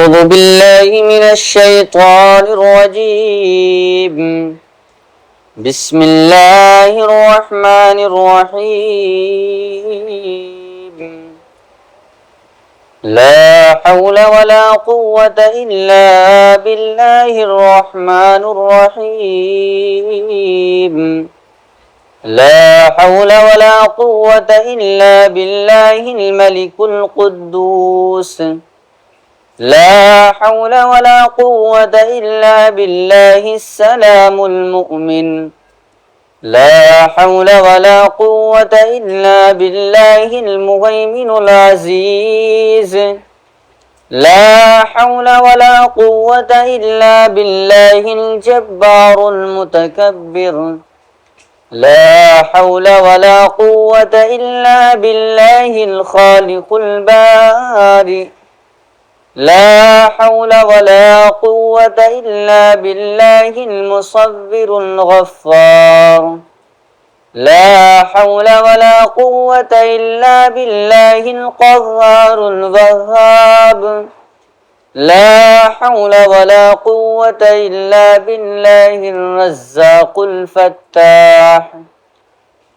أعوذ بالله من الشيطان الرجيم بسم الله الرحمن الرحيم لا حول ولا قوة إلا بالله الرحمن الرحيم لا حول ولا قوة إلا بالله الملك القدوس لا حول ولا قوة إلا بالله السلام المؤمن لا حول ولا قوة إلا بالله المهيمن العزيز لا حول ولا قوة إلا بالله الجبار المتكبر لا حول ولا قوة إلا بالله الخالق البارئ لا حول ولا قوة إلا بالله المصور الغفار لا حول ولا قوة إلا بالله القهار الوهاب لا حول ولا قوة إلا بالله الرزاق الفتاح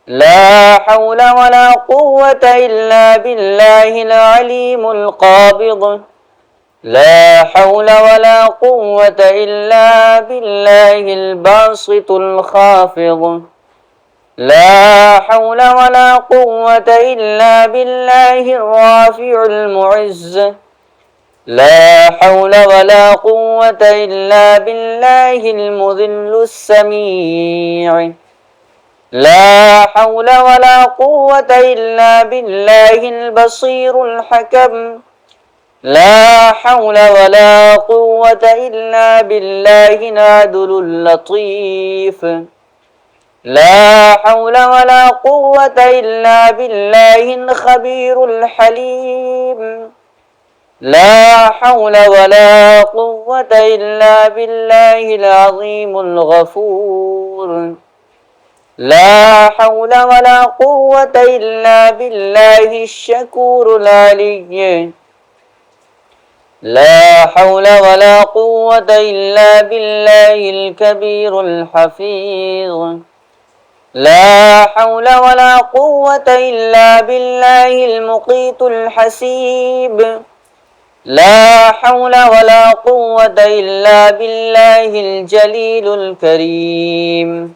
لا حول ولا قوة إلا بالله العليم القابض لا حول ولا قوة إلا بالله الباسط الخافض لا حول ولا قوة إلا بالله الرافع المعز لا حول ولا قوة إلا بالله المذل السميع لا حول ولا قوة إلا بالله البصير الحكم لا حول ولا قوة إلا بالله العدل اللطيف لا حول ولا قوة إلا بالله الخبير الحليم لا حول ولا قوة إلا بالله العظيم الغفور لا حول ولا قوة إلا بالله الشكور العلي لا حول ولا قوة إلا بالله الكبير الحفيظ لا حول ولا قوة إلا بالله المقيت الحسيب لا حول ولا قوة إلا بالله الجليل الكريم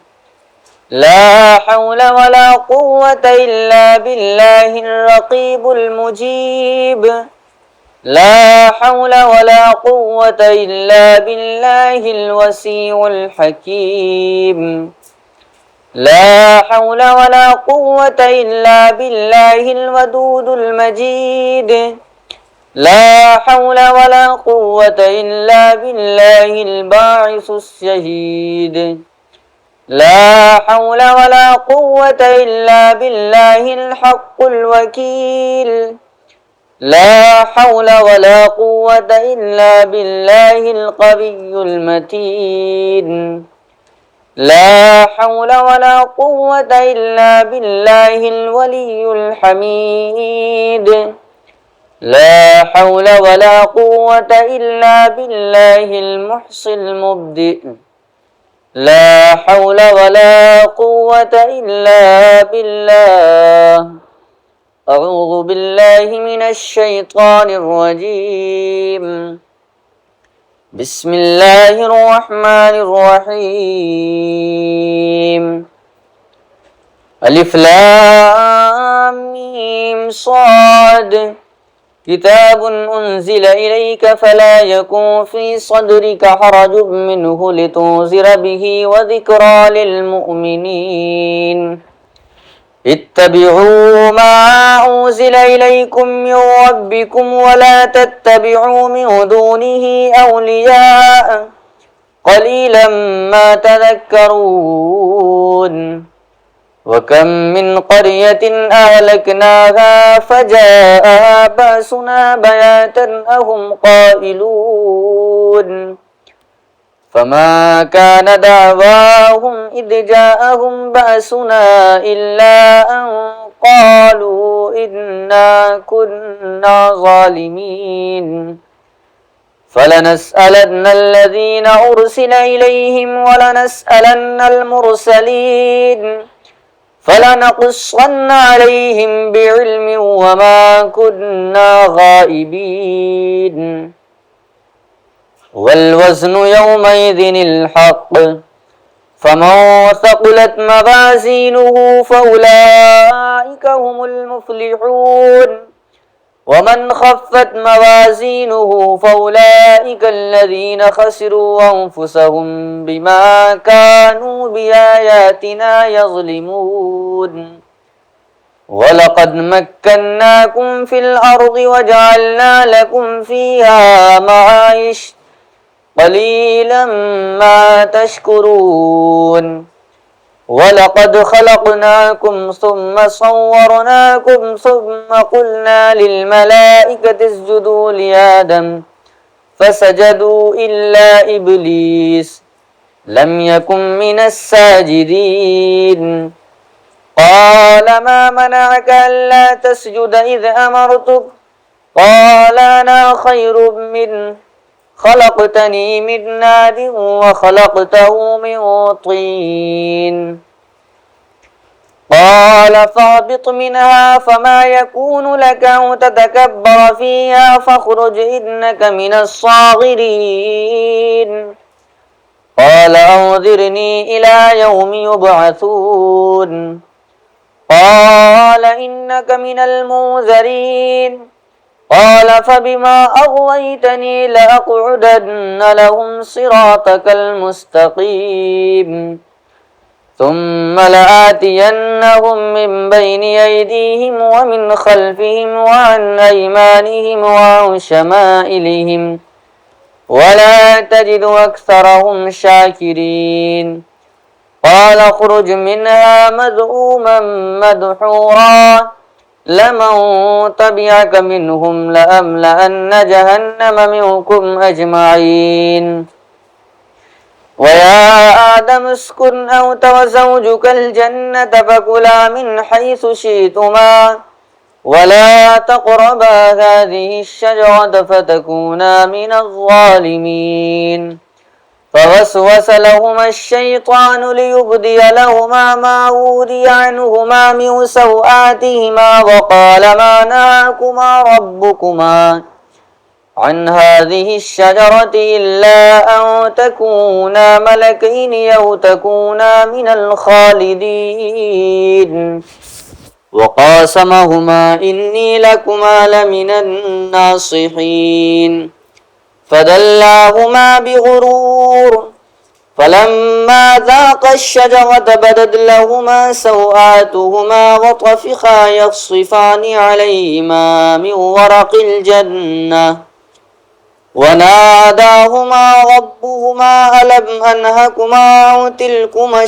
لا حول ولا قوة إلا بالله الرقيب المجيب لا حول ولا قوة إلا بالله الوسيع الحكيم لا حول ولا قوة إلا بالله الودود المجيد لا حول ولا قوة إلا بالله الباعث الشهيد لا حول ولا قوة إلا بالله الحق الوكيل لا حول ولا قوة إلا بالله القوي المتين لا حول ولا قوة إلا بالله الولي الحميد لا حول ولا قوة إلا بالله المحصي المبدئ لا حول ولا قوة إلا بالله أعوذ بالله من الشيطان الرجيم بسم الله الرحمن الرحيم ألف لام ميم صاد كتاب أنزل إليك فلا يكن في صدرك حرج منه لتنذر به وذكرى للمؤمنين اتبعوا ما أنزل إليكم من ربكم ولا تتبعوا من دونه أولياء قليلا ما تذكرون وكم من قرية أهلكناها فجاءها بأسنا بياتا أهم قائلون فما كان دعواهم إذ جاءهم بأسنا إلا أن قالوا إنا كنا ظالمين فلنسألن الذين أرسل إليهم ولنسألن المرسلين فلنقصن عليهم بعلم وما كنا غائبين والوزن يومئذ الحق فمن ثقلت موازينه فأولئك هم المفلحون ومن خفت موازينه فأولئك الذين خسروا أنفسهم بما كانوا بآياتنا يظلمون ولقد مكناكم في الأرض وجعلنا لكم فيها معايش قليلا ما تشكرون ولقد خلقناكم ثم صورناكم ثم قلنا للملائكة اسجدوا لآدم فسجدوا إلا إبليس لم يكن من الساجدين قال ما منعك ألا تسجد إذ أمرتك قال أنا خير منه خلقتني من نار وخلقته من طين قال فاهبط منها فما يكون لك أن تتكبر فيها فاخرج إنك من الصاغرين قال أنظرني إلى يوم يبعثون قال إنك من المنذرين قال فبما أغويتني لأقعدن لهم صراطك المستقيم ثم لآتينهم من بين أيديهم ومن خلفهم وعن أيمانهم وعن شمائلهم ولا تجد أكثرهم شاكرين قال اخرج منها مذءوما مدحورا لمن تبعك منهم لأملأن جهنم منكم أجمعين ويا آدم اسكن أنت وزوجك الجنة فكلا من حيث شئتما ولا تقربا هذه الشجرة فتكونا من الظالمين فوسوس لهما الشيطان ليبدي لهما ما وري عنهما من سوآتهما وقال ما نهاكما ربكما عن هذه الشجرة إلا أن تكونا ملكين أو تكونا من الخالدين وقاسمهما إني لكما لمن الناصحين فدلاهما بغرور فلما ذاقا الشجرة بدت لهما سوآتهما وطفقا يخصفان عليهما من ورق الجنة وناداهما ربهما ألم أنهكما عن تلكما